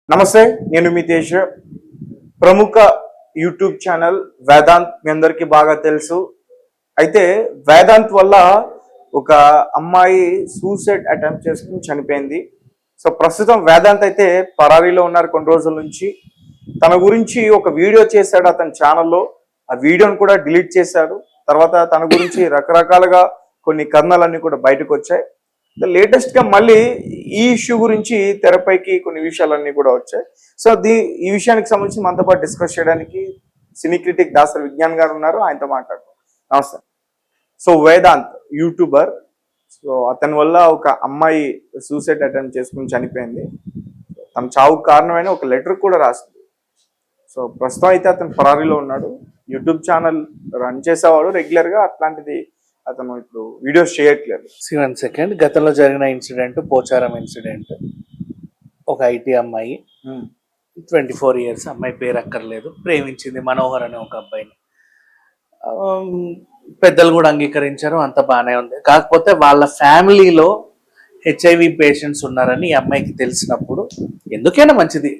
నమస్తే, నేను మీ తేజ్. ప్రముఖ యూట్యూబ్ ఛానల్ వేదాంత్ మీ అందరికీ బాగా తెలుసు. అయితే వేదాంత్ వల్ల ఒక అమ్మాయి సూసైడ్ అటెంప్ట్ చేసుకుని చనిపోయింది. సో ప్రస్తుతం వేదాంత్ అయితే పరారీలో ఉన్నారు కొన్ని రోజుల నుంచి. తన గురించి ఒక వీడియో చేశాడు అతని ఛానల్లో. ఆ వీడియోని కూడా డిలీట్ చేశాడు. తర్వాత తన గురించి రకరకాలుగా కొన్ని కథనాలన్నీ కూడా బయటకు వచ్చాయి. లేటెస్ట్ గా మళ్ళీ ఈ ఇష్యూ గురించి తెరపైకి కొన్ని విషయాలన్నీ కూడా వచ్చాయి. సో ఈ విషయానికి సంబంధించి మనతో పాటు డిస్కస్ చేయడానికి సినీ క్రిటిక్ దాసరి విజ్ఞాన్ గారు ఉన్నారు. ఆయనతో మాట్లాడుతాం. నమస్తే. So Vedant YouTuber. సో అతని వల్ల ఒక అమ్మాయి సూసైడ్ అటెంప్ట్ చేసుకుని చనిపోయింది. తన చావుకు కారణమైన ఒక లెటర్ కూడా రాసింది. సో ప్రస్తుతం అయితే అతను పరారీలో ఉన్నాడు. యూట్యూబ్ ఛానల్ రన్ చేసేవాడు రెగ్యులర్ గా. అట్లాంటిది అతను ఇప్పుడు వీడియోస్ చేయట్లేదు. 1 సెకండ్. గతంలో జరిగిన ఇన్సిడెంట్ పోచారం ఇన్సిడెంట్. ఒక ఐటీ అమ్మాయి 24 ఇయర్స్, అమ్మాయి పేరు అక్కర్లేదు, ప్రేమించింది మనోహర్ అనే ఒక అబ్బాయిని. పెద్దలు కూడా అంగీకరించారు, అంత బాగానే ఉంది. కాకపోతే వాళ్ళ ఫ్యామిలీలో హెచ్ఐవి పేషెంట్స్ ఉన్నారని ఈ అమ్మాయికి తెలిసినప్పుడు ఎందుకైనా మంచిది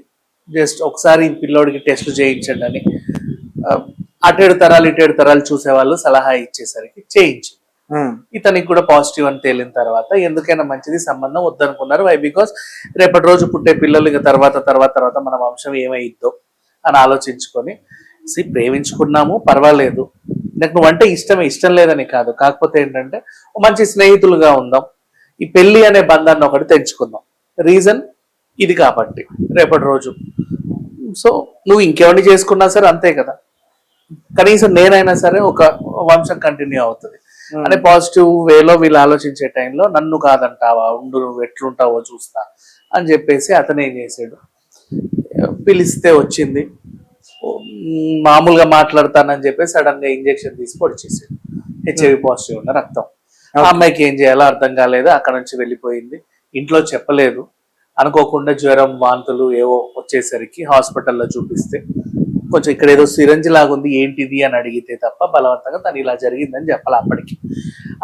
జస్ట్ ఒకసారి ఈ పిల్లోడికి టెస్ట్లు చేయించండి అని అటేడు తరాలు చూసేవాళ్ళు సలహా ఇచ్చేసరికి చేయించు. ఇతనికి కూడా పాజిటివ్ అని తేలిన తర్వాత ఎందుకైనా మంచిది, సంబంధం వద్దనుకున్నారు. వై? బికాస్ రేపటి రోజు పుట్టే పిల్లలు ఇక తర్వాత మన వంశం ఏమైద్దో అని ఆలోచించుకొని ప్రేమించుకున్నాము, పర్వాలేదు, నాకు నువ్వంటే ఇష్టం లేదని కాదు, కాకపోతే ఏంటంటే మంచి స్నేహితులుగా ఉందాం, ఈ పెళ్లి అనే బంధాన్ని ఒకటి తెంచుకుందాం, రీజన్ ఇది కాబట్టి రేపటి రోజు. సో నువ్వు ఇంకెవరిని చేసుకున్నా సరే అంతే కదా, కనీసం నేనైనా సరే ఒక వంశం కంటిన్యూ అవుతుంది అనే పాజిటివ్ వేలో వీళ్ళు ఆలోచించే టైంలో నన్ను కాదంటావా, ఉండు నువ్వు ఎట్లుంటావో చూస్తా అని చెప్పేసి అతను ఏం చేసాడు, పిలిస్తే వచ్చింది, మామూలుగా మాట్లాడతానని చెప్పి సడన్ గా ఇంజెక్షన్ తీసి పొడిచేసాడు. హెచ్ఐవి పాజిటివ్ ఉన్న రక్తం. ఆ అమ్మాయికి ఏం చేయాలో అర్థం కాలేదు, అక్కడ నుంచి వెళ్ళిపోయింది. ఇంట్లో చెప్పలేదు. అనుకోకుండా జ్వరం, వాంతులు ఏవో వచ్చేసరికి హాస్పిటల్లో చూపిస్తే కొంచెం ఇక్కడ ఏదో సిరంజి లాగుంది, ఏంటిది అని అడిగితే తప్ప బలవంతంగా తను ఇలా జరిగిందని చెప్పాలి అప్పటికి.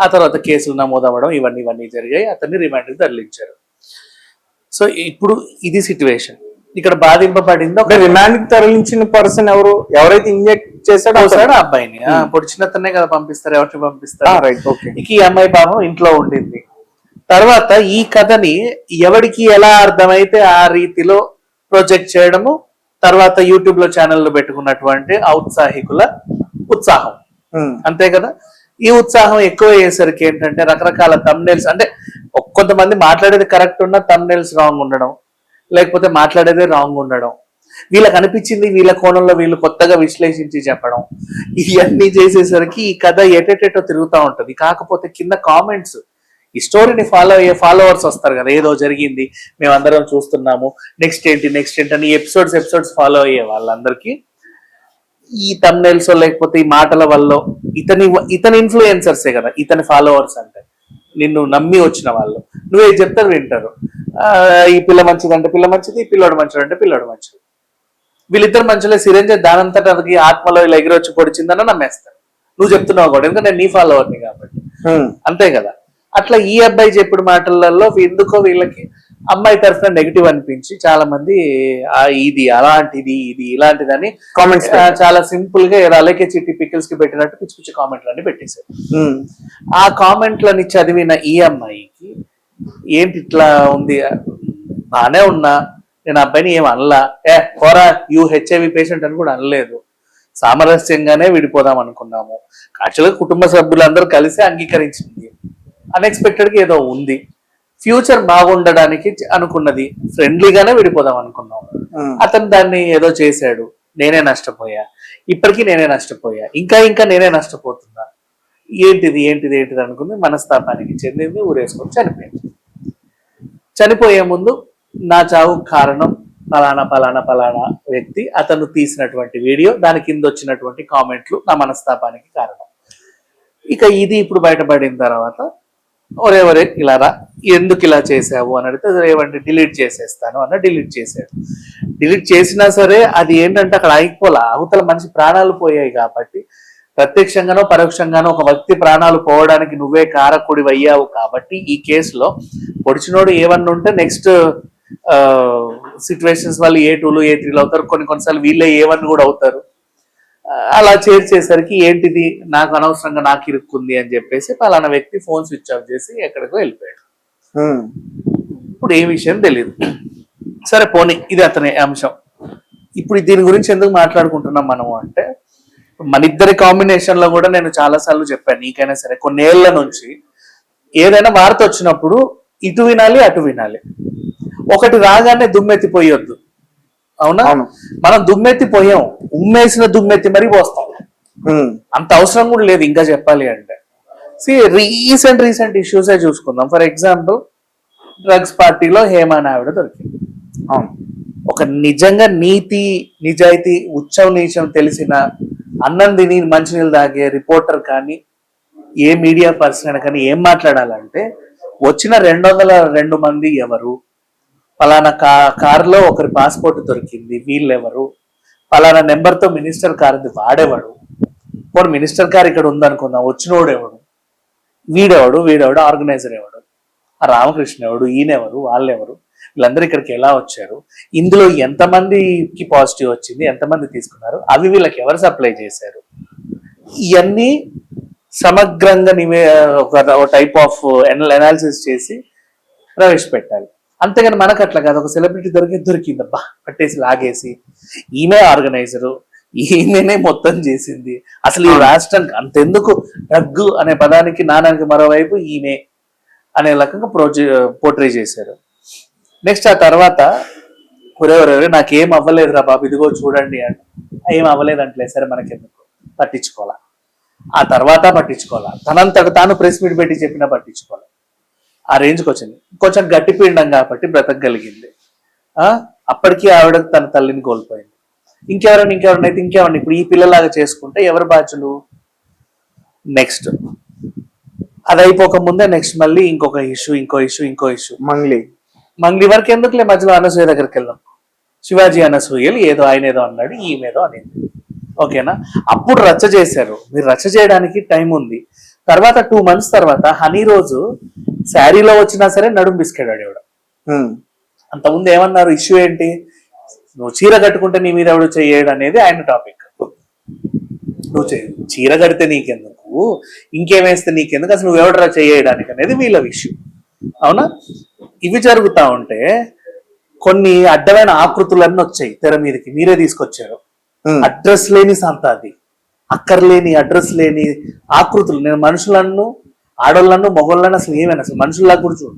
ఆ తర్వాత కేసులు నమోదవ్వడం ఇవన్నీ జరిగాయి. అతన్ని రిమాండ్కి తరలించారు. సో ఇప్పుడు ఇది సిచ్యువేషన్. ఇక్కడ బాధింపబడింది ఒక రిమాండ్కి తరలించిన పర్సన్ ఎవరైతే ఇంజెక్ట్ చేశాడో ఆ అబ్బాయిని. పొడిచినతనే కదా పంపిస్తారు, ఎవరిని పంపిస్తారు. ఇక ఈ అమ్మాయి పాపం ఇంట్లో ఉండింది. తర్వాత ఈ కథని ఎవరికి ఎలా అర్థమైతే ఆ రీతిలో ప్రొజెక్ట్ చేయడము, తర్వాత యూట్యూబ్ లో ఛానల్ పెట్టుకున్నటువంటి ఔత్సాహికుల ఉత్సాహం, అంతే కదా. ఈ ఉత్సాహం ఎక్కువ అయ్యేసరికి ఏంటంటే రకరకాల థంబ్నెయిల్స్, అంటే కొంతమంది మాట్లాడేది కరెక్ట్ ఉన్న థంబ్నెయిల్స్ రాంగ్ ఉండడం, లేకపోతే మాట్లాడేదే రాంగ్ ఉండడం, వీళ్ళకి అనిపించింది వీళ్ళ కోణంలో వీళ్ళు కొత్తగా విశ్లేషించి చెప్పడం, ఇవన్నీ చేసేసరికి ఈ కథ ఎటెటో తిరుగుతూ ఉంటది. కాకపోతే కింద కామెంట్స్, ఈ స్టోరీని ఫాలో అయ్యే ఫాలోవర్స్ వస్తారు కదా, ఏదో జరిగింది మేమందరం చూస్తున్నాము, నెక్స్ట్ ఏంటి అని ఎపిసోడ్స్ ఫాలో అయ్యే వాళ్ళందరికీ ఈ థంబ్నెయిల్స్ లేకపోతే ఈ మాటల వల్ల ఇతని ఇన్ఫ్లుయెన్సర్సే కదా ఇతని ఫాలోవర్స్ అంటే, నిన్ను నమ్మి వచ్చిన వాళ్ళు, నువ్వే చెప్తారు వింటారు. ఈ పిల్ల మంచిదంటే పిల్ల మంచిది, ఈ పిల్లోడు మంచిదంటే పిల్లోడు మంచిది. వీళ్ళిద్దరు మంచిలో సిరంజి దానంతటా ఆత్మలో ఇలా ఎగిరొచ్చి పొడిచిందని నమ్మేస్తారు. నువ్వు చెప్తున్నావు కూడా, ఎందుకంటే నేను నీ ఫాలోవర్ని కాబట్టి, అంతే కదా. అట్లా ఈ అబ్బాయి చెప్పిన మాటలలో ఎందుకో వీళ్ళకి అమ్మాయి తరఫున నెగిటివ్ అనిపించి చాలా మంది ఇది అలాంటిది, ఇది ఇలాంటిదని కామెంట్స్ చాలా సింపుల్ గా అలాగే చిట్టి పికిల్స్ కి పెట్టినట్టు పిచ్చి పిచ్చి కామెంట్లన్నీ పెట్టేశారు. ఆ కామెంట్లని చదివిన ఈ అమ్మాయికి ఏంటి ఇట్లా ఉంది, బానే ఉన్నా నేను అబ్బాయిని ఏం అనలా, పోరా యూ హెచ్ఐవి పేషెంట్ అని కూడా అనలేదు, సామరస్యంగానే విడిపోదాం అనుకున్నాము. యాక్చువల్గా కుటుంబ సభ్యులందరూ కలిసి అంగీకరించింది. అన్ఎక్స్పెక్టెడ్ గా ఏదో ఉంది, ఫ్యూచర్ బాగుండడానికి అనుకున్నది, ఫ్రెండ్లీగానే విడిపోదాం అనుకున్నాం. అతను దాన్ని ఏదో చేశాడు, నేనే నష్టపోయా, ఇప్పటికీ నేనే నష్టపోయా, ఇంకా నేనే నష్టపోతున్నా, ఏంటిది అనుకుంది. మనస్తాపానికి చెందింది, ఊరేసుకొని చనిపోయింది. చనిపోయే ముందు నా చావు కారణం పలానా వ్యక్తి, అతను తీసినటువంటి వీడియో, దాని కింద వచ్చినటువంటి కామెంట్లు నా మనస్తాపానికి కారణం. ఇక ఇది ఇప్పుడు బయటపడిన తర్వాత ఒరే ఇలా ఎందుకు ఇలా చేసావు అని అడిగితే రేవండి డిలీట్ చేసేస్తాను అన్న డిలీట్ చేశాడు. డిలీట్ చేసినా సరే అది ఏంటంటే అక్కడ ఆగిపోలే, అవతల మనిషి ప్రాణాలు పోయాయి కాబట్టి, ప్రత్యక్షంగానో పరోక్షంగానో ఒక వ్యక్తి ప్రాణాలు పోవడానికి నువ్వే కారకుడి అయ్యావు కాబట్టి ఈ కేసులో పొడిచినోడు ఏమన్నా ఉంటే నెక్స్ట్ సిచ్యువేషన్స్ వాళ్ళు A2లు A3లు అవుతారు, కొన్నిసార్లు వీళ్ళే A1 కూడా అవుతారు. అలా చేర్చేసరికి ఏంటిది నాకు అనవసరంగా నాకు ఇరుక్కుంది అని చెప్పేసి పలానా వ్యక్తి ఫోన్ స్విచ్ ఆఫ్ చేసి ఎక్కడికో వెళ్ళిపోయాడు. ఇప్పుడు ఏ విషయం తెలియదు. సరే పోనీ, ఇది అతని అంశం. ఇప్పుడు దీని గురించి ఎందుకు మాట్లాడుకుంటున్నాం మనము అంటే, మన ఇద్దరి కాంబినేషన్ లో కూడా నేను చాలా సార్లు చెప్పాను, నీకైనా సరే కొన్నేళ్ల నుంచి ఏదైనా వార్త వచ్చినప్పుడు ఇటు వినాలి అటు వినాలి, ఒకటి రాగానే దుమ్మెత్తిపోయొద్దు. అవునా? మనం దుమ్మెత్తిపోయాం, ఉమ్మేసిన దుమ్మెత్తి మరి పోస్తాం. అంత అవసరం కూడా లేదు ఇంకా చెప్పాలి అంటే. రీసెంట్ ఇష్యూసే చూసుకుందాం. ఫర్ ఎగ్జాంపుల్, డ్రగ్స్ పార్టీలో హేమా నాయుడు దొరికింది. ఒక నిజంగా నీతి నిజాయితీ ఉచ్చం నీచం తెలిసిన అన్నం తిని మంచినీళ్ళు తాగే రిపోర్టర్ కానీ ఏ మీడియా పర్సన్ కానీ ఏం మాట్లాడాలంటే, వచ్చిన 202 మంది ఎవరు, పలానా కారులో ఒకరి పాస్పోర్ట్ దొరికింది వీళ్ళెవరు, పలానా నెంబర్తో మినిస్టర్ కార్ ఉంది వాడేవాడు, పోనీ మినిస్టర్ కార్ ఇక్కడ ఉందనుకుందాం, వచ్చినోడు ఎవడు, వీడెవడు ఆర్గనైజర్ ఎవడు, ఆ రామకృష్ణ ఎవడు, ఈయనెవరు, వాళ్ళెవరు, వీళ్ళందరూ ఇక్కడికి ఎలా వచ్చారు, ఇందులో ఎంతమందికి పాజిటివ్ వచ్చింది, ఎంతమంది తీసుకున్నారు, అవి వీళ్ళకి ఎవరు సప్లై చేశారు, ఇవన్నీ సమగ్రంగా ఒక టైప్ ఆఫ్ అనాలిసిస్ చేసి ప్రవేశపెట్టాలి. అంతేగాని మనకు అట్లా కాదు, ఒక సెలబ్రిటీ దొరికిందబ్బా పట్టేసి లాగేసి ఈమె ఆర్గనైజరు, ఈమెనే మొత్తం చేసింది, అసలు ఈ రాష్ట్రానికి అంతెందుకు డ్రగ్ అనే పదానికి నానానికి మరోవైపు ఈమె అనే రకంగా పోర్ట్రే చేశారు. నెక్స్ట్ ఆ తర్వాత ఒరే నాకేం అవ్వలేదురా బాబు ఇదిగో చూడండి అంటే, ఏం అవ్వలేదంటలే సరే మనకెందుకు, పట్టించుకోవాలా. ఆ తర్వాత పట్టించుకోవాలా, తనంతట తాను ప్రెస్ మీట్ పెట్టి చెప్పినా పట్టించుకోవాలి. ఆ రేంజ్కి వచ్చింది. కొంచెం గట్టి పిండం కాబట్టి బ్రతకగలిగింది. అప్పటికీ ఆవిడ తన తల్లిని కోల్పోయింది. ఇంకెవరైనా అయితే ఇంకెవరిని ఇప్పుడు ఈ పిల్లలాగా చేసుకుంటే ఎవరు బాధ్యులు? నెక్స్ట్ అది అయిపోక ముందే నెక్స్ట్ మళ్ళీ ఇంకో ఇష్యూ మంగ్లీ వరకు ఎందుకులే, మధ్యలో అనసూయ దగ్గరికి వెళ్దాం. శివాజీ అనసూయలు ఆయన ఏదో అన్నాడు, ఈమెదో అనేది. ఓకేనా? అప్పుడు రచ్చ చేశారు. మీరు రచ్చ చేయడానికి టైం ఉంది. తర్వాత 2 months తర్వాత హనీ రోజు శారీలో వచ్చినా సరే నడుం బిస్కెడాడు ఎవడు. అంతకుముందు ఏమన్నారు, ఇష్యూ ఏంటి, నువ్వు చీర కట్టుకుంటే నీ మీద ఎవడు చేయడు అనేది ఆయన టాపిక్. నువ్వు చీర కడితే నీకెందుకు, ఇంకేమేస్తే నీకెందుకు, అసలు నువ్వెవడరా చేయడానికి అనేది వీళ్ళ విషయం. అవునా? ఇవి జరుగుతా ఉంటే కొన్ని అడ్డమైన ఆకృతులన్నీ వచ్చాయి తెర మీదకి, మీరే తీసుకొచ్చారు. అడ్రస్ లేని సంత, అది అక్కర్లేని అడ్రస్ లేని ఆకృతులు. నేను మనుషులను, ఆడోళ్ళను, మొగోళ్ళను అసలు ఏమైనా అసలు మనుషుల్లా కూడా చూడు,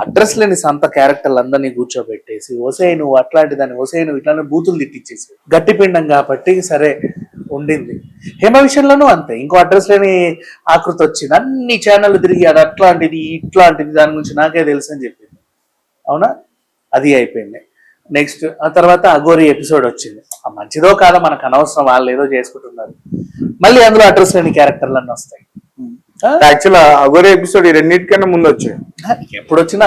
అడ్రస్ లేని సంత క్యారెక్టర్లు అందరినీ కూర్చోబెట్టేసి ఒసేయ్ నువ్వు అట్లాంటి దాన్ని, ఒసేయ్ నువ్వు ఇట్లానే బూతులు తిట్టించేసి గట్టి పిండం కాబట్టి సరే ఉండింది. హేమ విషయంలోనూ అంతే, ఇంకో అడ్రస్ లేని ఆకృతి వచ్చింది. అన్ని ఛానళ్ళు తిరిగి అది అట్లాంటిది ఇట్లాంటిది దాని గురించి నాకే తెలుసు అని చెప్పింది. అవునా? అది అయిపోయింది. నెక్స్ట్ ఆ తర్వాత అఘోరి ఎపిసోడ్ వచ్చింది. మంచిదో కాదో మనకు అనవసరం, వాళ్ళు ఏదో చేసుకుంటున్నారు. మళ్ళీ అందులో అడ్రస్ లేని క్యారెక్టర్లు అన్నీ వస్తాయి. యాక్చువల్ అఘోరి ఎపిసోడ్ ఈ రెండింటికన్నా ముందు వచ్చాయి, ఎప్పుడు వచ్చినా.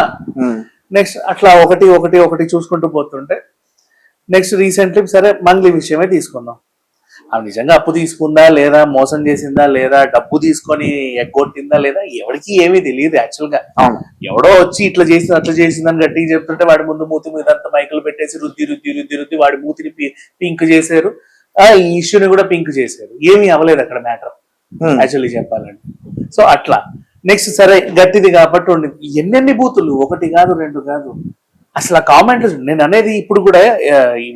నెక్స్ట్ అట్లా ఒకటి చూసుకుంటూ పోతుంటే నెక్స్ట్ రీసెంట్లీ సరే మంగ్లీ విషయమే తీసుకుందాం. ఆమె నిజంగా అప్పు తీసుకుందా లేదా, మోసం చేసిందా లేదా, డబ్బు తీసుకొని ఎగ్గొట్టిందా లేదా, ఎవరికి ఏమీ తెలియదు యాక్చువల్ గా. ఎవడో వచ్చి ఇట్లా చేసింది అట్లా చేసిందని గట్టిగా చెప్తుంటే వాడి ముందు మూతి మీద అంతా మైకులు పెట్టేసి రుద్ది వాడి మూతిని పింక్ చేశారు. ఈ ఇష్యూని కూడా పింక్ చేశారు. ఏమీ అవ్వలేదు అక్కడ మ్యాటర్ యాక్చువల్లీ చెప్పాలంటే. సో అట్లా నెక్స్ట్ సరే గట్టిది కాబట్టి ఉండింది. ఎన్నెన్ని బూతులు, 1 కాదు 2 కాదు. అసలు ఆ కామెంట్లు నేను అనేది ఇప్పుడు కూడా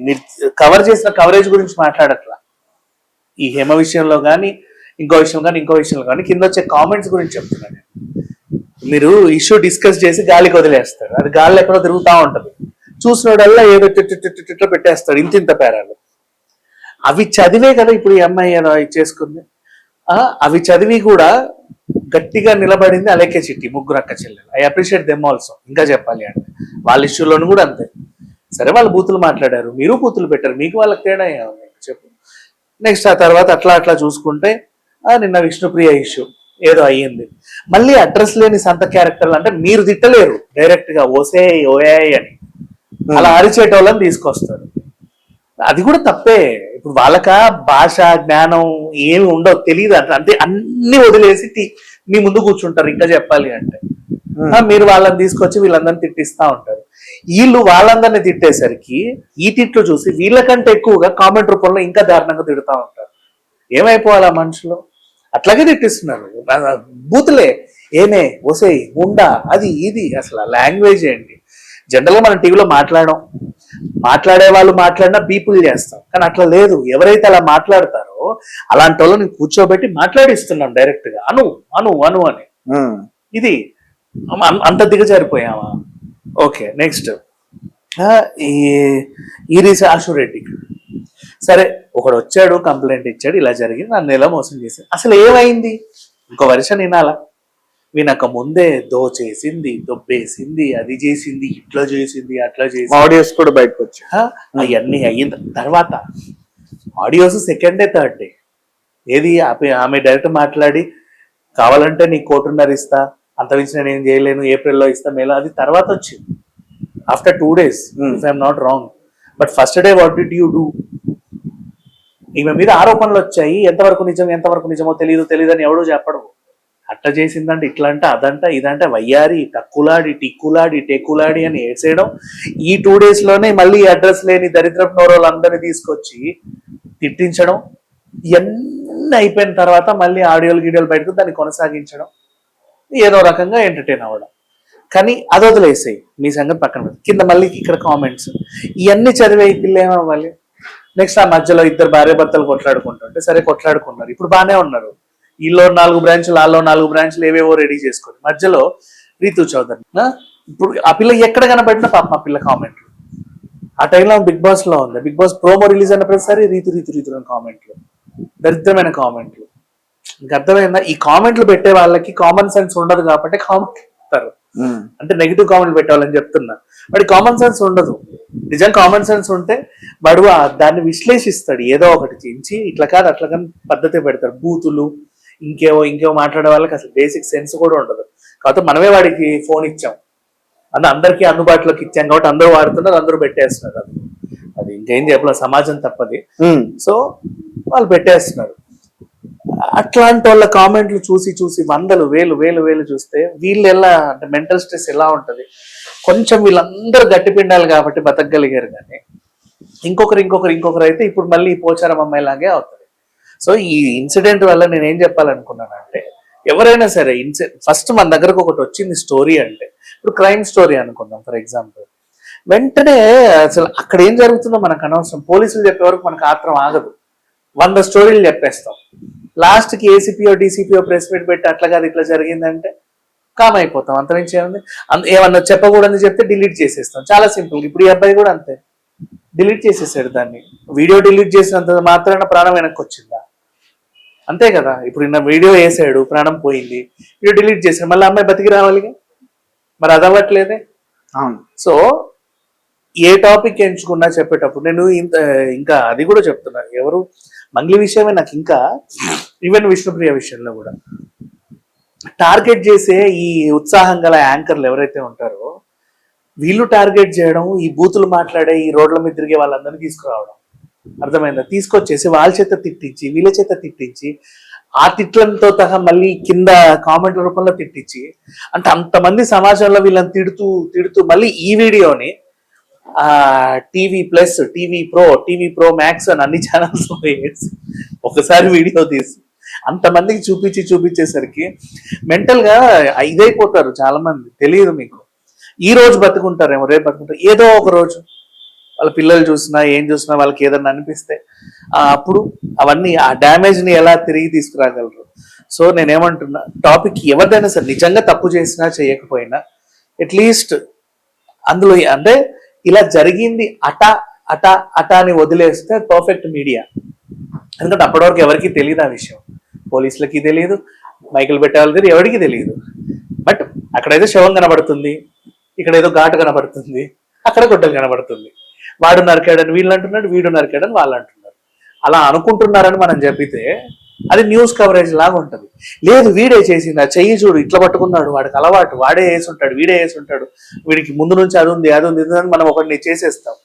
మీరు కవర్ చేసిన కవరేజ్ గురించి మాట్లాడట్లా, ఈ హేమ విషయంలో కానీ ఇంకో విషయంలో కానీ కింద వచ్చే కామెంట్స్ గురించి చెప్తున్నాను. మీరు ఇష్యూ డిస్కస్ చేసి గాలికి వదిలేస్తారు, అది గాలి ఎక్కడో తిరుగుతూ ఉంటది. చూసినోడల్లా ఏదో ఇట్లా పెట్టేస్తాడు ఇంత పేరాలు. అవి చదివే కదా ఇప్పుడు ఈ అమ్మాయి ఏదో చేసుకుంది. అవి చదివి కూడా గట్టిగా నిలబడింది అలేఖ్య చిట్టి, 3 అక్క చెల్లెలు. I appreciate them also. ఇంకా చెప్పాలి అంటే వాళ్ళ ఇష్యూలోను కూడా అంతే. సరే వాళ్ళు బూతులు మాట్లాడారు, మీరు బూతులు పెట్టారు, మీకు వాళ్ళకి తేడా చెప్పు. నెక్స్ట్ ఆ తర్వాత అట్లా చూసుకుంటే నిన్న విష్ణుప్రియ ఇష్యూ ఏదో అయ్యింది. మళ్ళీ అడ్రస్ లేని సంత క్యారెక్టర్లు అంటే మీరు తిట్టలేరు డైరెక్ట్ గా ఓసే ఓయే అని, అలా అరిచేటోళ్ళని తీసుకొస్తారు. అది కూడా తప్పే. ఇప్పుడు వాళ్ళక భాష జ్ఞానం ఏమి ఉండవు, తెలియదు. అంటే అన్ని వదిలేసి మీ ముందు కూర్చుంటారు. ఇంకా చెప్పాలి అంటే మీరు వాళ్ళని తీసుకొచ్చి వీళ్ళందరినీ తిట్టిస్తా ఉంటారు. వీళ్ళు వాళ్ళందరినీ తిట్టేసరికి ఈ తిట్లు చూసి వీళ్ళకంటే ఎక్కువగా కామెంట్ రూపంలో ఇంకా దారుణంగా తిడుతూ ఉంటారు. ఏమైపోవాలి ఆ మనుషులు? అట్లాగే తిట్టిస్తున్నారు, బూతులే, ఏమే ఒసేయ్ ఉండా అది ఇది. అసలు లాంగ్వేజ్ ఏంటి? జనరల్గా మనం టీవీలో మాట్లాడే వాళ్ళు మాట్లాడినా పీపుల్ చేస్తాం, కానీ అట్లా లేదు. ఎవరైతే అలా మాట్లాడతారో అలాంటి వాళ్ళని కూర్చోబెట్టి మాట్లాడిస్తున్నాం డైరెక్ట్ గా, అను అను అను అని. ఇది అంత దిగజారిపోయామా? Okay, next ఈరీస Ashu Reddy. సరే, ఒకడు వచ్చాడు, కంప్లైంట్ ఇచ్చాడు, ఇలా జరిగింది, నన్ను ఎలా మోసం చేసింది. అసలు ఏమైంది? ఇంకో వర్షన్ వినాలా? వినక ముందే దోచేసింది, దొబ్బేసింది, అది చేసింది, ఇట్లా చేసింది, అట్లా చేసింది. ఆడియోస్ కూడా బయటకు వచ్చి అవన్నీ అయిన తర్వాత audios second day third day ఏది ఆమె డైరెక్ట్ మాట్లాడి కావాలంటే నీ 1.5 ఇస్తా, అంత మించి నేను చేయలేను, ఏప్రిల్లో ఇస్తా, మేలో, అది తర్వాత వచ్చింది after 2 days if I'm not wrong. But first day what did you do? ఈమె మీద ఆరోపణలు వచ్చాయి, ఎంతవరకు నిజం ఎంతవరకు నిజమో తెలియదు అని ఎవడూ చెప్పడు. అట్లా చేసిందంటే, ఇట్లా అంటే, అదంట, ఇదంటే, వయ్యారి, టక్కులాడి, టిక్కులాడి, టెక్కులాడి అని ఏడ్చేయడం. ఈ 2 days లోనే మళ్ళీ అడ్రస్ లేని దరిద్రపు నోరోళ్ళందరినీ తీసుకొచ్చి తిట్టించడం. ఇవన్నీ అయిపోయిన తర్వాత మళ్ళీ ఆడియోలు గీడియోలు బయటకు దాన్ని కొనసాగించడం, ఏదో రకంగా ఎంటర్టైన్ అవ్వడం. కానీ అది వదిలేసాయి, మీ సంగతి పక్కన పెట్టి కింద మళ్ళీ ఇక్కడ కామెంట్స్ ఇవన్నీ చదివే పిల్ల ఏమవ్వాలి? నెక్స్ట్ ఆ మధ్యలో ఇద్దరు భార్య భర్తలు కొట్లాడుకుంటుంటే, సరే కొట్లాడుకున్నారు, ఇప్పుడు బాగానే ఉన్నారు. వీళ్ళు 4 బ్రాంచ్లు, వాళ్ళు 4 బ్రాంచ్లు ఏవేవో రెడీ చేసుకొని మధ్యలో రీతు చౌదరి. ఇప్పుడు ఆ పిల్ల ఎక్కడ కనబడినా పాప ఆ పిల్ల కామెంట్లు. ఆ టైంలో బిగ్ బాస్ లో ఉంది, బిగ్ బాస్ ప్రోమో రిలీజ్ అయిన ప్రతిసారి రీతు రీతు రీతు అని కామెంట్లు, దరిద్రమైన కామెంట్లు. ఇంకా అర్థమైందా? ఈ కామెంట్లు పెట్టే వాళ్ళకి కామన్ సెన్స్ ఉండదు కాబట్టి కామెంట్ పెడతారు. అంటే నెగిటివ్ కామెంట్లు పెట్టాలని చెప్తున్నా, వాడి కామన్ సెన్స్ ఉండదు. నిజం కామన్ సెన్స్ ఉంటే వాడు దాన్ని విశ్లేషిస్తాడు, ఏదో ఒకటి చేయించి ఇట్లా కాదు అట్లా కానీ పద్ధతి పెడతాడు. బూతులు ఇంకేవో మాట్లాడే వాళ్ళకి అసలు బేసిక్ సెన్స్ కూడా ఉండదు. కాబట్టి మనమే వాడికి ఫోన్ ఇచ్చాం, అందరికీ అందుబాటులోకి ఇచ్చాం కాబట్టి అందరూ వాడుతున్నారు, అందరూ పెట్టేస్తున్నారు. అది ఇంకేం చెప్పలేదు, సమాజం తప్పది. సో వాళ్ళు పెట్టేస్తున్నారు. అట్లాంటి వాళ్ళ కామెంట్లు చూసి చూసి వందలు వేలు చూస్తే వీళ్ళు ఎలా అంటే మెంటల్ స్ట్రెస్ ఎలా ఉంటది. కొంచెం వీళ్ళందరూ గట్టిపిండాలి కాబట్టి బతకగలిగారు, కానీ ఇంకొకరు అయితే ఇప్పుడు మళ్ళీ పోచారం అమ్మాయి లాగే అవుతుంది. సో ఈ ఇన్సిడెంట్ వల్ల నేను ఏం చెప్పాలనుకున్నానంటే, ఎవరైనా సరే ఫస్ట్ మన దగ్గరకు ఒకటి వచ్చింది స్టోరీ అంటే, ఇప్పుడు క్రైమ్ స్టోరీ అనుకుందాం ఫర్ ఎగ్జాంపుల్, వెంటనే అసలు అక్కడ ఏం జరుగుతుందో మనకు అనవసరం. పోలీసులు చెప్పే వరకు మనకు ఆత్రం ఆగదు, 100 స్టోరీలు చెప్పేస్తాం. లాస్ట్కి ఏసీపీఓ డీసీపీఓ ప్రెస్ మీట్ పెట్టి అట్లా కాదు ఇట్లా జరిగిందంటే కామ్ అయిపోతాం. అంతమించి ఏముంది? ఏమన్నా చెప్పకూడదని చెప్తే డిలీట్ చేసేస్తాం, చాలా సింపుల్. ఇప్పుడు ఈ అబ్బాయి కూడా అంతే, డిలీట్ చేసేసాడు దాన్ని. వీడియో డిలీట్ చేసినంత మాత్రాన ప్రాణం వెనక్కి వచ్చిందా? అంతే కదా. ఇప్పుడు నిన్న వీడియో వేసాడు, ప్రాణం పోయింది, వీడియో డిలీట్ చేశాడు, మళ్ళీ అమ్మాయి బతికి రావాలిగా, మరి అది అవ్వట్లేదే. సో ఏ టాపిక్ ఎంచుకున్నా చెప్పేటప్పుడు నేను ఇంకా అది కూడా చెప్తున్నా, ఎవరు మంగ్లీ విషయమే నాకు ఇంకా ఈవెన్ విష్ణుప్రియ విషయంలో కూడా టార్గెట్ చేసే ఈ ఉత్సాహం గల యాంకర్లు ఎవరైతే ఉంటారో వీళ్ళు టార్గెట్ చేయడం, ఈ బూతులు మాట్లాడే ఈ రోడ్ల మీద తిరిగే వాళ్ళందరినీ తీసుకురావడం, అర్థమైందా? తీసుకొచ్చేసి వాళ్ళ చేత తిట్టించి వీళ్ళ చేత తిట్టించి ఆ తిట్లతో సహా మళ్ళీ కింద కామెంట్ రూపంలో తిట్టించి, అంటే అంతమంది సమాజంలో వీళ్ళని తిడుతూ మళ్ళీ ఈ వీడియోని TV plus, TV pro max అని అన్ని ఛానల్స్ వేసి ఒకసారి వీడియో తీసి అంతమందికి చూపించేసరికి మెంటల్ గా ఇదైపోతారు చాలా మంది. తెలియదు మీకు, ఈ రోజు బతుకుంటారేమో, రేపు బతుకుంటారు, ఏదో ఒక రోజు వాళ్ళ పిల్లలు చూసినా ఏం చూసినా వాళ్ళకి ఏదన్నా అనిపిస్తే అప్పుడు అవన్నీ ఆ డ్యామేజ్ ని ఎలా తిరిగి తీసుకురాగలరు. సో నేనేమంటున్నా, టాపిక్ ఎవరిదైనా సరే నిజంగా తప్పు చేసినా చేయకపోయినా అట్లీస్ట్ అందులో అంటే ఇలా జరిగింది అటా అని వదిలేస్తే పర్ఫెక్ట్ మీడియా. ఎందుకంటే అప్పటివరకు ఎవరికి తెలియదు ఆ విషయం, పోలీసులకి తెలియదు, మైకులు పెట్టే వాళ్ళకి తెలియదు, ఎవరికి తెలియదు. బట్ అక్కడైతే శవం కనబడుతుంది, ఇక్కడ ఏదో ఘాటు కనబడుతుంది, అక్కడ గుడ్డలు కనబడుతుంది. వాడు నరికాడని వీళ్ళు అంటున్నాడు, వీడు నరికాడని వాళ్ళు అంటున్నారు. అలా అనుకుంటున్నారని మనం చెప్పితే అది న్యూస్ కవరేజ్ లాగా ఉంటుంది. లేదు, వీడే చేసింది, ఆ చెయ్యి చూడు ఇట్లా పట్టుకున్నాడు, వాడికి అలవాటు, వాడే వేసి ఉంటాడు, వీడే వేసి ఉంటాడు, వీడికి ముందు నుంచి అది ఉంది అని మనం ఒకటిని చేసేస్తాం.